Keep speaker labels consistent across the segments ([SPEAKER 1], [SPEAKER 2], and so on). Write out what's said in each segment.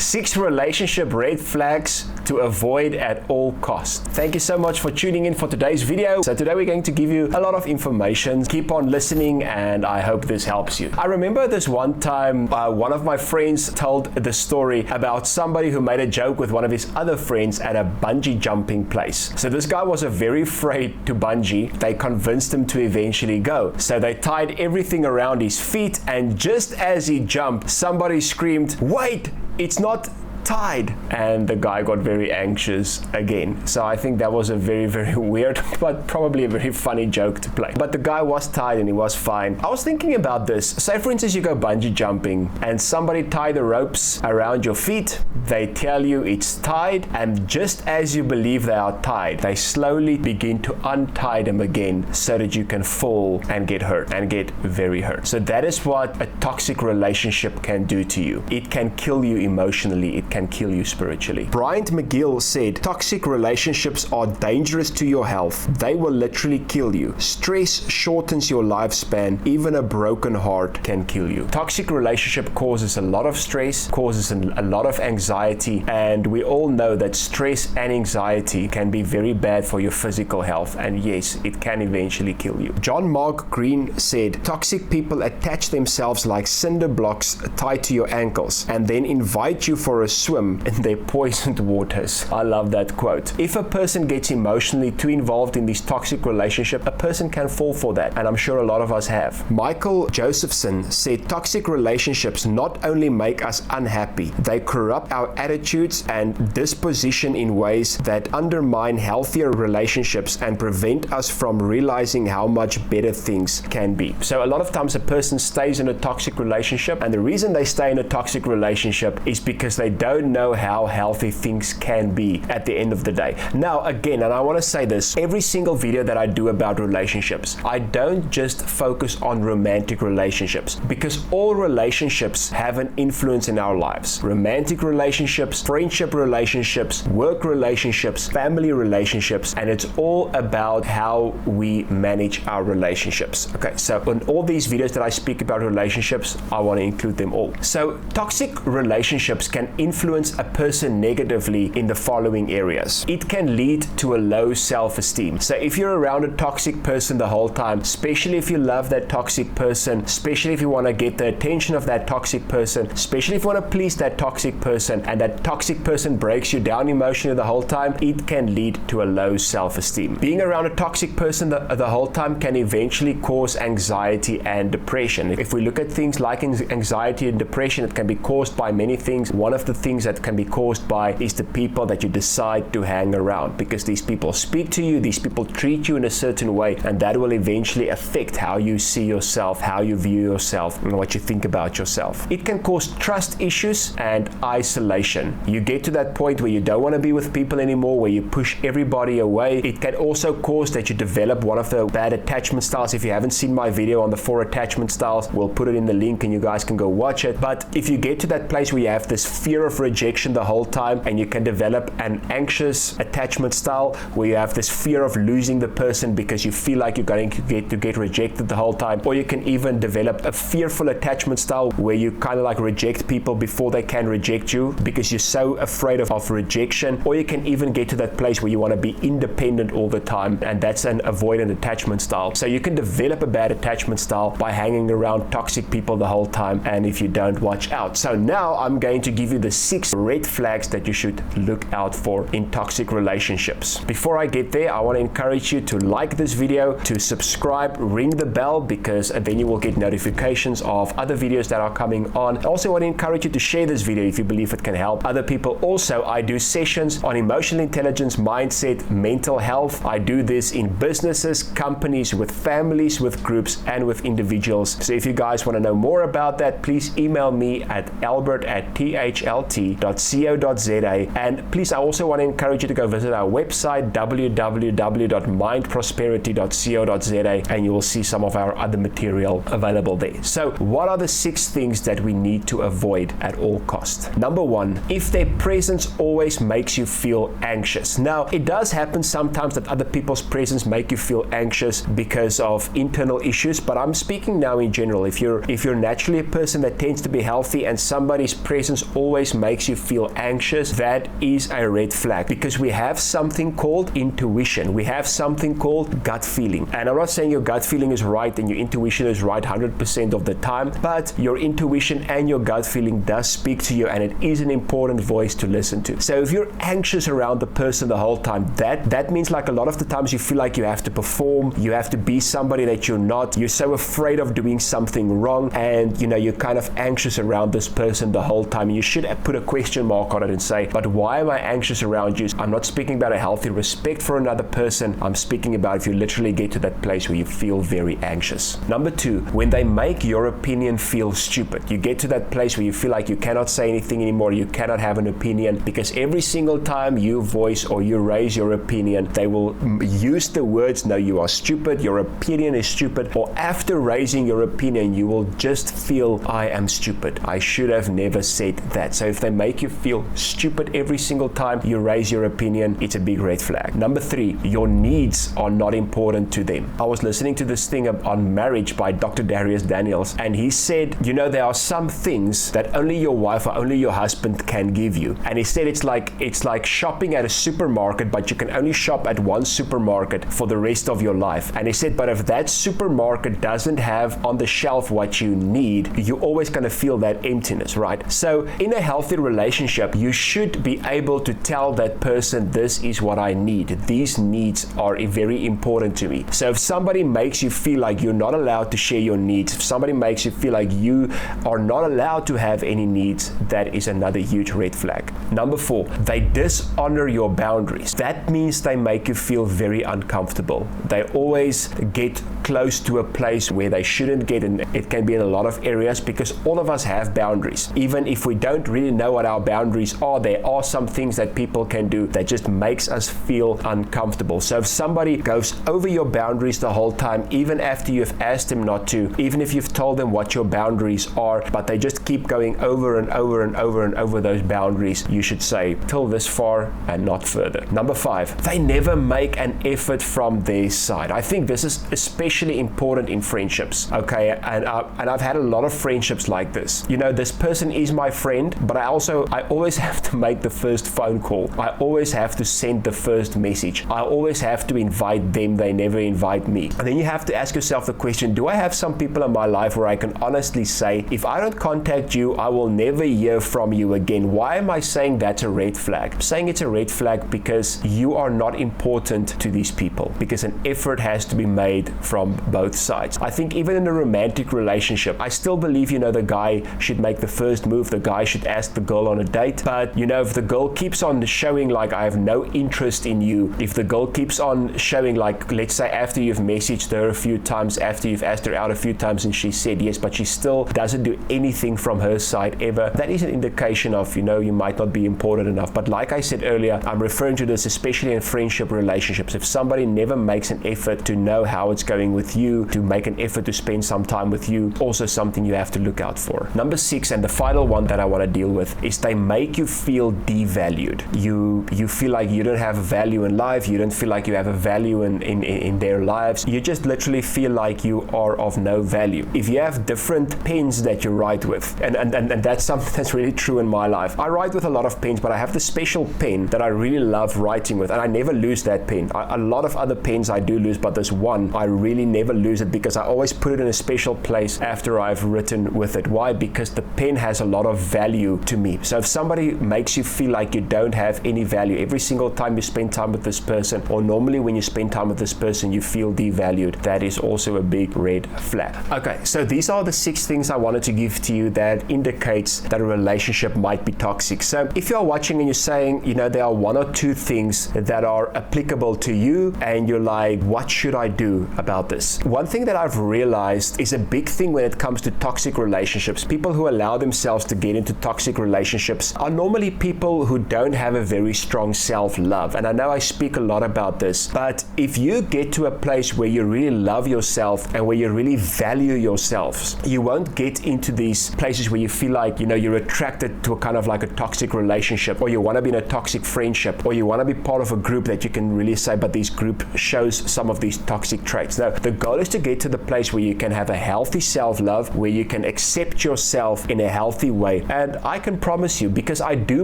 [SPEAKER 1] 6 relationship red flags to avoid at all costs. Thank you so much for tuning in for today's video. So today we're going to give you a lot of information. Keep on listening and I hope this helps you. I remember this one time one of my friends told the story about somebody who made a joke with one of his other friends at a bungee jumping place. So this guy was very afraid to bungee. They convinced him to eventually go. So they tied everything around his feet, and just as he jumped, somebody screamed, "Wait, it's not tied," and the guy got very anxious again. So I think that was a very, very weird but probably a very funny joke to play. But the guy was tied and he was fine. I was thinking about this. Say for instance you go bungee jumping and somebody tie the ropes around your feet. They tell you it's tied, and just as you believe they are tied, they slowly begin to untie them again so that you can fall and get hurt and get very hurt. So that is what a toxic relationship can do to you. It can kill you emotionally. It can kill you spiritually. Bryant McGill said, "Toxic relationships are dangerous to your health. They will literally kill you. Stress shortens your lifespan. Even a broken heart can kill you." Toxic relationship causes a lot of stress, causes a lot of anxiety, and we all know that stress and anxiety can be very bad for your physical health, and yes, it can eventually kill you. John Mark Green said, "Toxic people attach themselves like cinder blocks tied to your ankles and then invite you for a swim in their poisoned waters." I love that quote. If a person gets emotionally too involved in this toxic relationship, a person can fall for that, and I'm sure a lot of us have. Michael Josephson said, "Toxic relationships not only make us unhappy, they corrupt our attitudes and disposition in ways that undermine healthier relationships and prevent us from realizing how much better things can be." So a lot of times a person stays in a toxic relationship, and the reason they stay in a toxic relationship is because they don't know how healthy things can be at the end of the day. Now again, and I want to say this, every single video that I do about relationships, I don't just focus on romantic relationships, because all relationships have an influence in our lives. Romantic relationships, friendship relationships, work relationships, family relationships, and it's all about how we manage our relationships. Okay, so in all these videos that I speak about relationships, I want to include them all. So toxic relationships can influence a person negatively in the following areas. It can lead to a low self-esteem. So if you're around a toxic person the whole time, especially if you love that toxic person, especially if you want to get the attention of that toxic person, especially if you want to please that toxic person, and that toxic person breaks you down emotionally the whole time, it can lead to a low self-esteem. Being around a toxic person the whole time can eventually cause anxiety and depression. If we look at things like anxiety and depression, it can be caused by many things. One of the things that can be caused by is the people that you decide to hang around, because these people speak to you, these people treat you in a certain way, and that will eventually affect how you see yourself, how you view yourself, and what you think about yourself. It can cause trust issues and isolation. You get to that point where you don't want to be with people anymore, where you push everybody away. It can also cause that you develop one of the bad attachment styles. If you haven't seen my video on the 4 attachment styles, we'll put it in the link and you guys can go watch it. But if you get to that place where you have this fear of rejection the whole time, and you can develop an anxious attachment style where you have this fear of losing the person because you feel like you're going to get rejected the whole time, or you can even develop a fearful attachment style where you kind of like reject people before they can reject you because you're so afraid of rejection, or you can even get to that place where you want to be independent all the time, and that's an avoidant attachment style. So you can develop a bad attachment style by hanging around toxic people the whole time, and if you don't watch out. So now I'm going to give you the 6 red flags that you should look out for in toxic relationships. Before I get there, I want to encourage you to like this video, to subscribe, ring the bell, because then you will get notifications of other videos that are coming on. I also want to encourage you to share this video if you believe it can help other people. Also, I do sessions on emotional intelligence, mindset, mental health. I do this in businesses, companies, with families, with groups, and with individuals. So if you guys want to know more about that, please email me at albert@thlt.co.za. And please, I also want to encourage you to go visit our website, www.mindprosperity.co.za, and you will see some of our other material available there. So what are the 6 things that we need to avoid at all costs? Number 1, if their presence always makes you feel anxious. Now, it does happen sometimes that other people's presence make you feel anxious because of internal issues, but I'm speaking now in general. If you're naturally a person that tends to be healthy and somebody's presence always makes makes you feel anxious, that is a red flag, because we have something called intuition. We have something called gut feeling. And I'm not saying your gut feeling is right and your intuition is right 100% of the time, but your intuition and your gut feeling does speak to you, and it is an important voice to listen to. So if you're anxious around the person the whole time, that means like a lot of the times you feel like you have to perform, you have to be somebody that you're not, you're so afraid of doing something wrong, and you're kind of anxious around this person the whole time. You should put a question mark on it and say, but why am I anxious around you? I'm not speaking about a healthy respect for another person. I'm speaking about if you literally get to that place where you feel very anxious. Number 2, when they make your opinion feel stupid. You get to that place where you feel like you cannot say anything anymore, you cannot have an opinion, because every single time you voice or you raise your opinion, they will use the words, no, you are stupid, your opinion is stupid, or after raising your opinion, you will just feel, I am stupid. I should have never said that. So if they make you feel stupid every single time you raise your opinion, it's a big red flag. Number 3, your needs are not important to them. I was listening to this thing on marriage by Dr. Darius Daniels, and he said, there are some things that only your wife or only your husband can give you. And he said it's like shopping at a supermarket, but you can only shop at one supermarket for the rest of your life. And he said, but if that supermarket doesn't have on the shelf what you need, you're always going to feel that emptiness, right? So in a healthy relationship, you should be able to tell that person, this is what I need. These needs are very important to me. So if somebody makes you feel like you're not allowed to share your needs, if somebody makes you feel like you are not allowed to have any needs, that is another huge red flag. Number 4, they dishonor your boundaries. That means they make you feel very uncomfortable. They always get close to a place where they shouldn't get, and it can be in a lot of areas, because all of us have boundaries. Even if we don't really know what our boundaries are, there are some things that people can do that just makes us feel uncomfortable. So if somebody goes over your boundaries the whole time, even after you've asked them not to, even if you've told them what your boundaries are, but they just keep going over and over and over and over those boundaries, you should say, till this far and not further. Number 5, they never make an effort from their side. I think this is especially important in friendships, okay? And I've had a lot of friendships like this. This person is my friend, but I always have to make the first phone call. I always have to send the first message. I always have to invite them. They never invite me. And then you have to ask yourself the question, do I have some people in my life where I can honestly say, if I don't contact you, I will never hear from you again? Why am I saying that's a red flag? I'm saying it's a red flag because you are not important to these people, because an effort has to be made from both sides. I think even in a romantic relationship, I still believe, the guy should make the first move. The guy should ask the girl on a date. But, if the girl keeps on showing like I have no interest in you, if the girl keeps on showing like, let's say after you've messaged her a few times, after you've asked her out a few times and she said yes, but she still doesn't do anything from her side ever, that is an indication of, you might not be important enough. But like I said earlier, I'm referring to this especially in friendship relationships. If somebody never makes an effort to know how it's going with you, to make an effort to spend some time with you, also something you have to look out for. Number 6, and the final one that I want to deal with, is they make you feel devalued. You feel like you don't have a value in life. You don't feel like you have a value in their lives. You just literally feel like you are of no value. If you have different pens that you write with, and that's something that's really true in my life. I write with a lot of pens, but I have this special pen that I really love writing with, and I never lose that pen. A lot of other pens I do lose, but this one, I really never lose it because I always put it in a special place after I've written with it. Why? Because the pen has a lot of value to me. So if somebody makes you feel like you don't have any value every single time you spend time with this person, or normally when you spend time with this person you feel devalued, that is also a big red flag. Okay, so these are the 6 things I wanted to give to you that indicates that a relationship might be toxic. So if you're watching and you're saying, there are 1 or 2 things that are applicable to you, and you're like, what should I do about this? One thing that I've realized is a big thing when it comes to toxic relationships. People who allow themselves to get into toxic relationships are normally people who don't have a very strong self-love. And I know I speak a lot about this, but if you get to a place where you really love yourself and where you really value yourselves, you won't get into these places where you feel like, you're attracted to a kind of like a toxic relationship, or you want to be in a toxic friendship, or you want to be part of a group that you can really say, but this group shows some of these toxic traits. Now, The goal is to get to the place where you can have a healthy self-love, where you can accept yourself in a healthy way. And I can promise you, because I do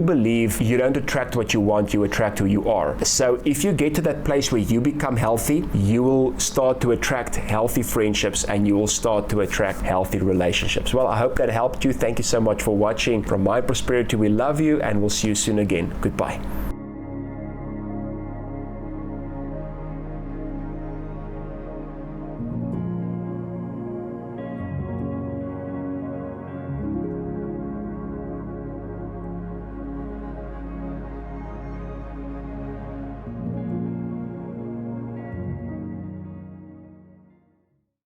[SPEAKER 1] believe you don't attract what you want, you attract who you are. So if you get to that place where you become healthy, you will start to attract healthy friendships and you will start to attract healthy relationships. Well, I hope that helped you. Thank you so much for watching. From My Prosperity, we love you and we'll see you soon again. Goodbye.